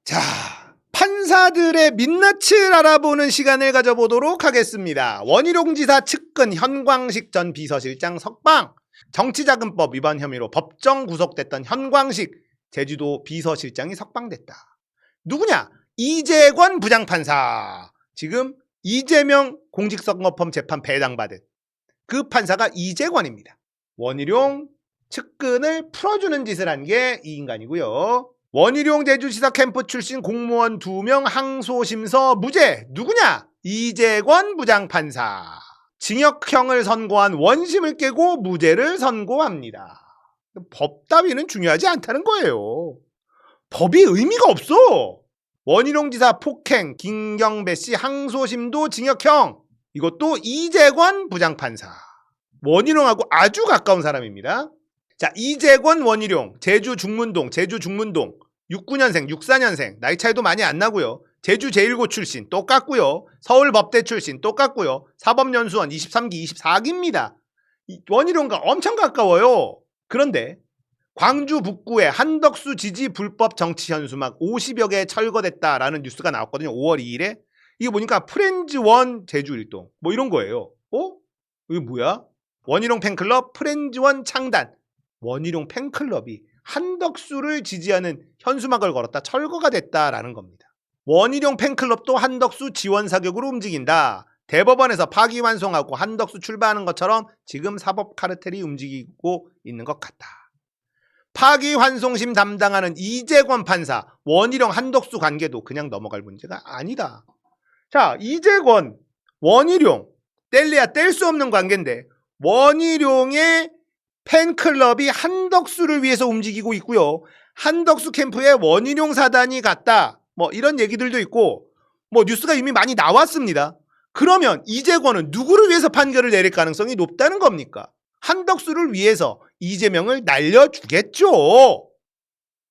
자, 판사들의 민낯을 알아보는 시간을 가져보도록 하겠습니다. 원희룡 지사 측근 현광식 전 비서실장 석방, 정치자금법 위반 혐의로 법정 구속됐던 현광식 제주도 비서실장이 석방됐다. 누구냐? 이재권 부장판사. 지금 이재명 공직선거법 재판 배당받은 그 판사가 이재권입니다. 원희룡 측근을 풀어주는 짓을 한 게 이 인간이고요. 원희룡 제주지사 캠프 출신 공무원 2명 항소심서 무죄. 누구냐? 이재권 부장판사. 징역형을 선고한 원심을 깨고 무죄를 선고합니다. 법 따위는 중요하지 않다는 거예요. 법이 의미가 없어. 원희룡 지사 폭행, 김경배 씨 항소심도 징역형. 이것도 이재권 부장판사. 원희룡하고 아주 가까운 사람입니다. 자, 이재권 원희룡 제주 중문동 69년생 64년생 나이 차이도 많이 안 나고요. 제주 제1고 출신 똑같고요. 서울법대 출신 똑같고요. 사법연수원 23기 24기입니다. 원희룡과 엄청 가까워요. 그런데 광주 북구에 한덕수 지지 불법 정치 현수막 50여 개 철거됐다라는 뉴스가 나왔거든요. 5월 2일에. 이거 보니까 프렌즈원 제주 일동 뭐 이런 거예요. 이게 뭐야? 원희룡 팬클럽 프렌즈원 창단. 원희룡 팬클럽이 한덕수를 지지하는 현수막을 걸었다. 철거가 됐다라는 겁니다. 원희룡 팬클럽도 한덕수 지원 사격으로 움직인다. 대법원에서 파기환송하고 한덕수 출마하는 것처럼 지금 사법 카르텔이 움직이고 있는 것 같다. 파기환송심 담당하는 이재권 판사, 원희룡 한덕수 관계도 그냥 넘어갈 문제가 아니다. 자, 이재권, 원희룡 뗄래야 뗄 수 없는 관계인데 원희룡의 팬클럽이 한덕수를 위해서 움직이고 있고요. 한덕수 캠프에 원희룡 사단이 갔다. 뭐 이런 얘기들도 있고 뭐 뉴스가 이미 많이 나왔습니다. 그러면 이재권은 누구를 위해서 판결을 내릴 가능성이 높다는 겁니까? 한덕수를 위해서 이재명을 날려주겠죠.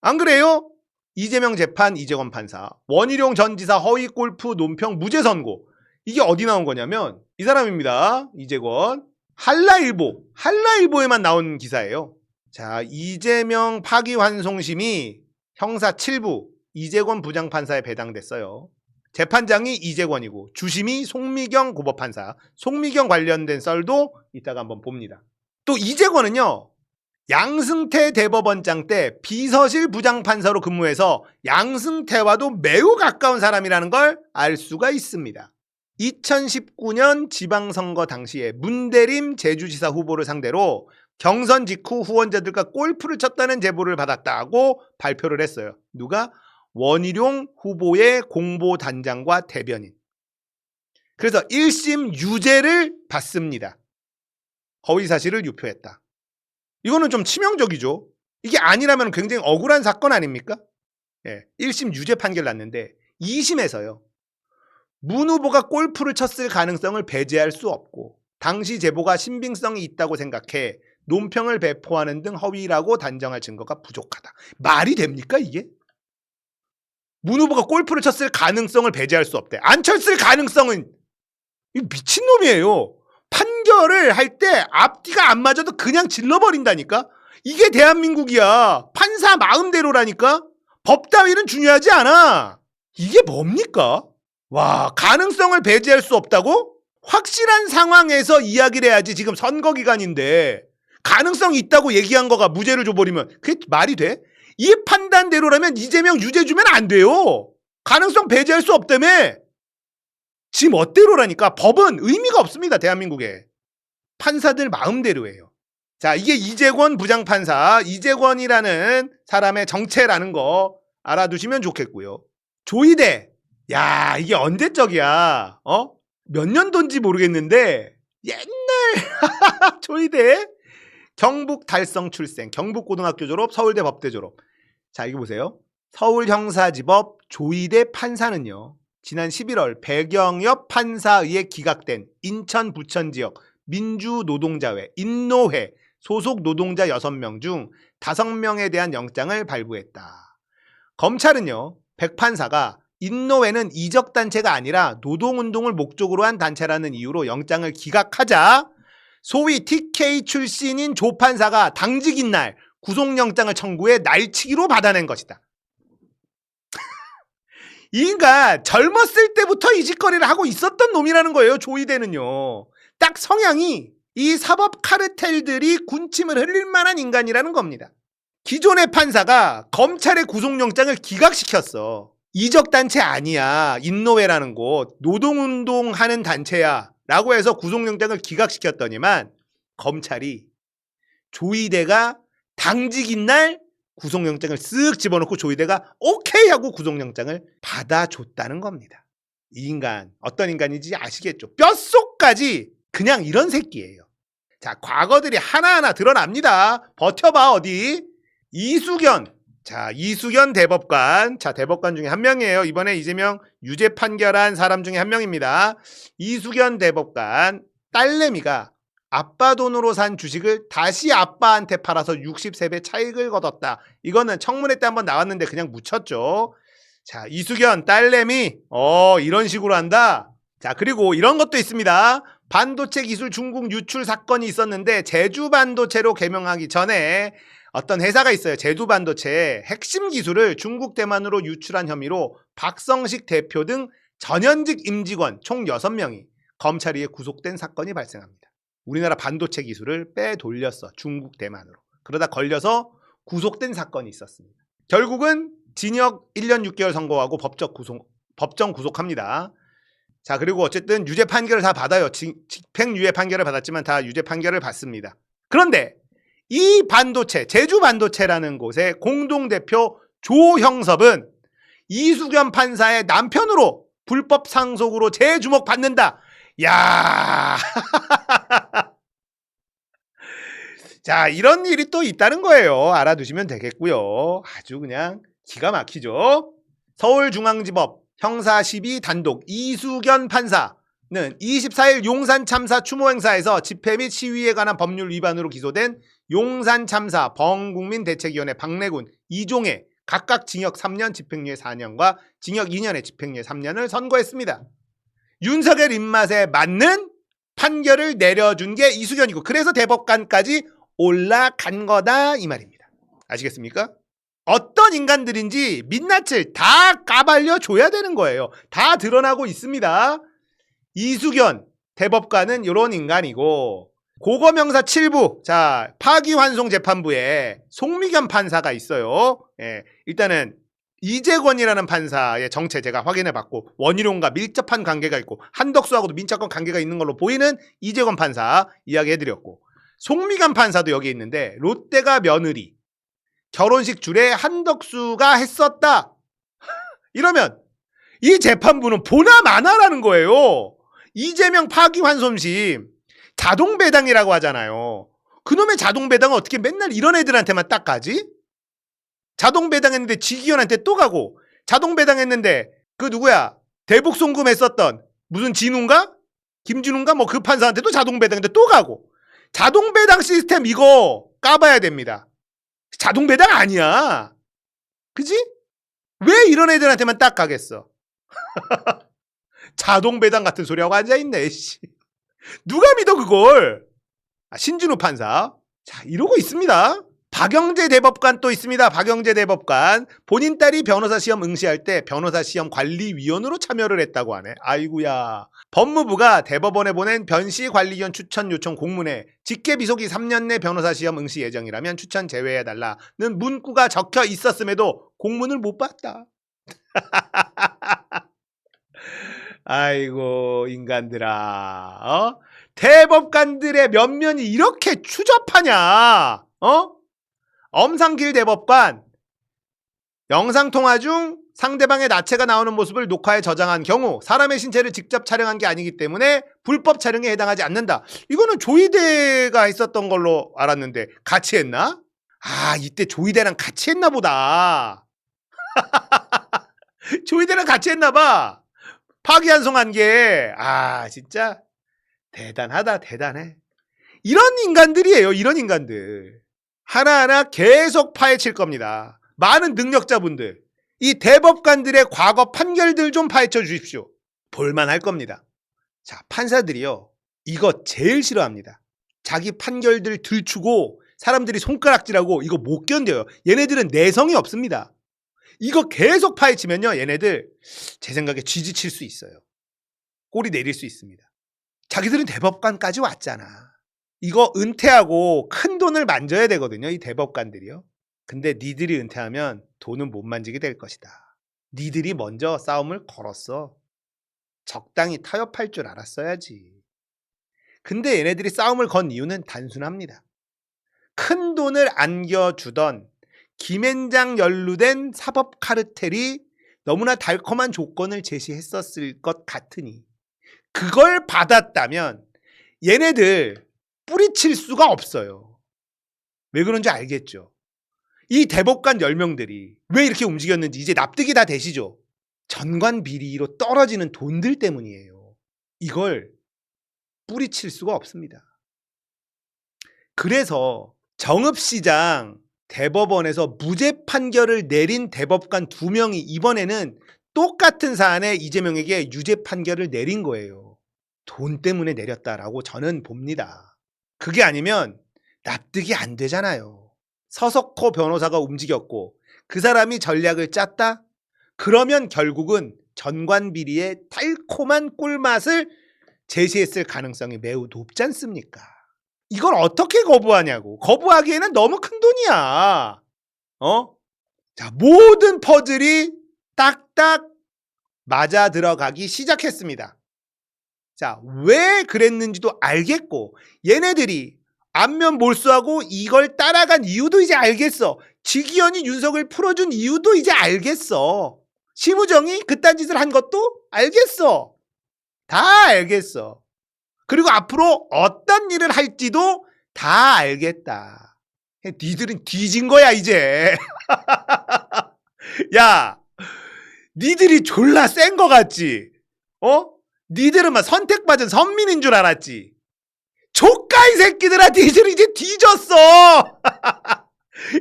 안 그래요? 이재명 재판 이재권 판사, 원희룡 전 지사 허위 골프 논평 무죄 선고. 이게 어디 나온 거냐면 이 사람입니다. 이재권. 한라일보에만 나온 기사예요. 자, 이재명 파기환송심이 형사 7부 이재권 부장판사에 배당됐어요. 재판장이 이재권이고 주심이 송미경 고법판사. 송미경 관련된 썰도 이따가 한번 봅니다. 또 이재권은요, 양승태 대법원장 때 비서실 부장판사로 근무해서 양승태와도 매우 가까운 사람이라는 걸 알 수가 있습니다. 2019년 지방선거 당시에 문대림 제주지사 후보를 상대로 경선 직후 후원자들과 골프를 쳤다는 제보를 받았다고 발표를 했어요. 누가? 원희룡 후보의 공보단장과 대변인. 그래서 1심 유죄를 받습니다. 허위사실을 유포했다. 이거는 좀 치명적이죠. 이게 아니라면 굉장히 억울한 사건 아닙니까? 1심 유죄 판결 났는데 2심에서요. 문 후보가 골프를 쳤을 가능성을 배제할 수 없고 당시 제보가 신빙성이 있다고 생각해 논평을 배포하는 등 허위라고 단정할 증거가 부족하다. 말이 됩니까 이게? 문 후보가 골프를 쳤을 가능성을 배제할 수 없대. 안 쳤을 가능성은 미친놈이에요. 판결을 할 때 앞뒤가 안 맞아도 그냥 질러버린다니까? 이게 대한민국이야. 판사 마음대로라니까? 법 따위는 중요하지 않아. 이게 뭡니까? 와, 가능성을 배제할 수 없다고? 확실한 상황에서 이야기를 해야지. 지금 선거 기간인데 가능성이 있다고 얘기한 거가 무죄를 줘버리면 그게 말이 돼? 이 판단대로라면 이재명 유죄 주면 안 돼요. 가능성 배제할 수 없다며. 지 멋대로라니까. 법은 의미가 없습니다. 대한민국에. 판사들 마음대로예요. 자, 이게 이재권 부장판사, 이재권이라는 사람의 정체라는 거 알아두시면 좋겠고요. 조이대. 야, 이게 언제적이야? 몇 년도인지 모르겠는데 옛날 조이대. 경북 달성 출생, 경북고등학교 졸업, 서울대 법대 졸업. 자, 이거 보세요. 서울형사지법 조이대 판사는요, 지난 11월 배경엽 판사에 의해 기각된 인천 부천 지역 민주노동자회 인노회 소속 노동자 6명 중 5명에 대한 영장을 발부했다. 검찰은요, 백 판사가 인노회는 이적단체가 아니라 노동운동을 목적으로 한 단체라는 이유로 영장을 기각하자 소위 TK 출신인 조 판사가 당직인 날 구속영장을 청구해 날치기로 받아낸 것이다. 이 인간 젊었을 때부터 이 짓거리를 하고 있었던 놈이라는 거예요. 조이대는요. 딱 성향이 이 사법 카르텔들이 군침을 흘릴 만한 인간이라는 겁니다. 기존의 판사가 검찰의 구속영장을 기각시켰어. 이적단체 아니야. 인노회라는 곳. 노동운동하는 단체야. 라고 해서 구속영장을 기각시켰더니만 검찰이 조이대가 당직인 날 구속영장을 쓱 집어넣고 조이대가 오케이 하고 구속영장을 받아줬다는 겁니다. 이 인간 어떤 인간인지 아시겠죠? 뼛속까지 그냥 이런 새끼예요. 자, 과거들이 하나하나 드러납니다. 버텨봐 어디. 이수견. 자, 이수견 대법관. 자, 대법관 중에 한 명이에요. 이번에 이재명 유죄 판결한 사람 중에 한 명입니다. 이수견 대법관. 딸내미가 아빠 돈으로 산 주식을 다시 아빠한테 팔아서 63배 차익을 거뒀다. 이거는 청문회 때 한번 나왔는데 그냥 묻혔죠. 자, 이수견 딸내미 이런 식으로 한다. 자, 그리고 이런 것도 있습니다. 반도체 기술 중국 유출 사건이 있었는데 제주 반도체로 개명하기 전에 어떤 회사가 있어요. 제주 반도체 핵심 기술을 중국 대만으로 유출한 혐의로 박성식 대표 등 전현직 임직원 총 6명이 검찰에 의해 구속된 사건이 발생합니다. 우리나라 반도체 기술을 빼돌렸어. 중국 대만으로. 그러다 걸려서 구속된 사건이 있었습니다. 결국은 징역 1년 6개월 선고하고 법정 구속합니다. 자, 그리고 어쨌든 유죄 판결을 다 받아요. 집행유예 판결을 받았지만 다 유죄 판결을 받습니다. 그런데 이 반도체, 제주 반도체라는 곳의 공동대표 조형섭은 이수견 판사의 남편으로 불법 상속으로 재주목 받는다. 야, 자, 이런 일이 또 있다는 거예요. 알아두시면 되겠고요. 아주 그냥 기가 막히죠. 서울중앙지법 형사 12 단독 이수견 판사는 24일 용산 참사 추모 행사에서 집회 및 시위에 관한 법률 위반으로 기소된 용산 참사 범국민대책위원회 박래군, 이종애 각각 징역 3년, 집행유예 4년과 징역 2년에 집행유예 3년을 선고했습니다. 윤석열 입맛에 맞는 판결을 내려준 게 이수견이고 그래서 대법관까지 올라간 거다 이 말입니다. 아시겠습니까? 어떤 인간들인지 민낯을 다 까발려 줘야 되는 거예요. 다 드러나고 있습니다. 이수견 대법관은 이런 인간이고 고검형사 7부 자 파기환송 재판부에 송미겸 판사가 있어요. 예, 일단은 이재권이라는 판사의 정체 제가 확인해봤고 원희룡과 밀접한 관계가 있고 한덕수하고도 민첩한 관계가 있는 걸로 보이는 이재권 판사 이야기해드렸고 송미겸 판사도 여기 있는데 롯데가 며느리 결혼식 줄에 한덕수가 했었다. 이러면 이 재판부는 보나 마나라는 거예요. 이재명 파기환송심 자동배당이라고 하잖아요. 그놈의 자동배당은 어떻게 맨날 이런 애들한테만 딱 가지? 자동배당했는데 지기현한테 또 가고 자동배당했는데 그 누구야 대북송금 했었던 무슨 진우인가? 김진우인가? 뭐 그 판사한테도 자동배당인데 또 가고 자동배당 시스템 이거 까봐야 됩니다. 자동배당 아니야. 그지? 왜 이런 애들한테만 딱 가겠어? 자동배당 같은 소리하고 앉아있네. 씨. 누가 믿어 그걸? 신진우 판사. 자, 이러고 있습니다. 박영재 대법관 또 있습니다. 박영재 대법관. 본인 딸이 변호사 시험 응시할 때 변호사 시험 관리위원으로 참여를 했다고 하네. 아이고야. 법무부가 대법원에 보낸 변시 관리위원 추천 요청 공문에 직계 비속이 3년 내 변호사 시험 응시 예정이라면 추천 제외해달라는 문구가 적혀 있었음에도 공문을 못 봤다. 아이고 인간들아. 대법관들의 면면이 이렇게 추접하냐. 엄상길 대법관 영상통화 중 상대방의 나체가 나오는 모습을 녹화해 저장한 경우 사람의 신체를 직접 촬영한 게 아니기 때문에 불법 촬영에 해당하지 않는다. 이거는 조이대가 했었던 걸로 알았는데 같이 했나? 아, 이때 조이대랑 같이 했나 보다. 조이대랑 같이 했나 봐. 파기환송한 게 진짜 대단하다. 대단해. 이런 인간들이에요. 이런 인간들. 하나하나 계속 파헤칠 겁니다. 많은 능력자분들, 이 대법관들의 과거 판결들 좀 파헤쳐 주십시오. 볼만할 겁니다. 자, 판사들이요. 이거 제일 싫어합니다. 자기 판결들 들추고 사람들이 손가락질하고 이거 못 견뎌요. 얘네들은 내성이 없습니다. 이거 계속 파헤치면요, 얘네들 제 생각에 쥐지칠 수 있어요. 꼬리 내릴 수 있습니다. 자기들은 대법관까지 왔잖아. 이거 은퇴하고 큰 돈을 만져야 되거든요, 이 대법관들이요. 근데 니들이 은퇴하면 돈은 못 만지게 될 것이다. 니들이 먼저 싸움을 걸었어. 적당히 타협할 줄 알았어야지. 근데 얘네들이 싸움을 건 이유는 단순합니다. 큰 돈을 안겨주던 김앤장 연루된 사법 카르텔이 너무나 달콤한 조건을 제시했었을 것 같으니 그걸 받았다면 얘네들 뿌리칠 수가 없어요. 왜 그런지 알겠죠? 이 대법관 10명들이 왜 이렇게 움직였는지 이제 납득이 다 되시죠? 전관 비리로 떨어지는 돈들 때문이에요. 이걸 뿌리칠 수가 없습니다. 그래서 정읍시장 대법원에서 무죄 판결을 내린 대법관 2명이 이번에는 똑같은 사안에 이재명에게 유죄 판결을 내린 거예요. 돈 때문에 내렸다라고 저는 봅니다. 그게 아니면 납득이 안 되잖아요. 서석호 변호사가 움직였고 그 사람이 전략을 짰다? 그러면 결국은 전관비리의 달콤한 꿀맛을 제시했을 가능성이 매우 높지 않습니까? 이걸 어떻게 거부하냐고. 거부하기에는 너무 큰 돈이야. 자, 모든 퍼즐이 딱딱 맞아 들어가기 시작했습니다. 자, 왜 그랬는지도 알겠고 얘네들이 안면 몰수하고 이걸 따라간 이유도 이제 알겠어. 지기현이 윤석을 풀어준 이유도 이제 알겠어. 심우정이 그딴 짓을 한 것도 알겠어. 다 알겠어. 그리고 앞으로 어떤 일을 할지도 다 알겠다. 니들은 뒤진 거야 이제. 야, 니들이 졸라 센 거 같지? 니들은 막 선택받은 선민인 줄 알았지? 조카 이 새끼들아, 니들 이제 뒤졌어.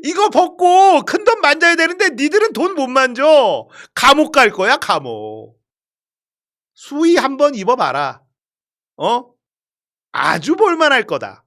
이거 벗고 큰 돈 만져야 되는데 니들은 돈 못 만져. 감옥 갈 거야, 감옥. 수의 한번 입어봐라. 아주 볼만할 거다.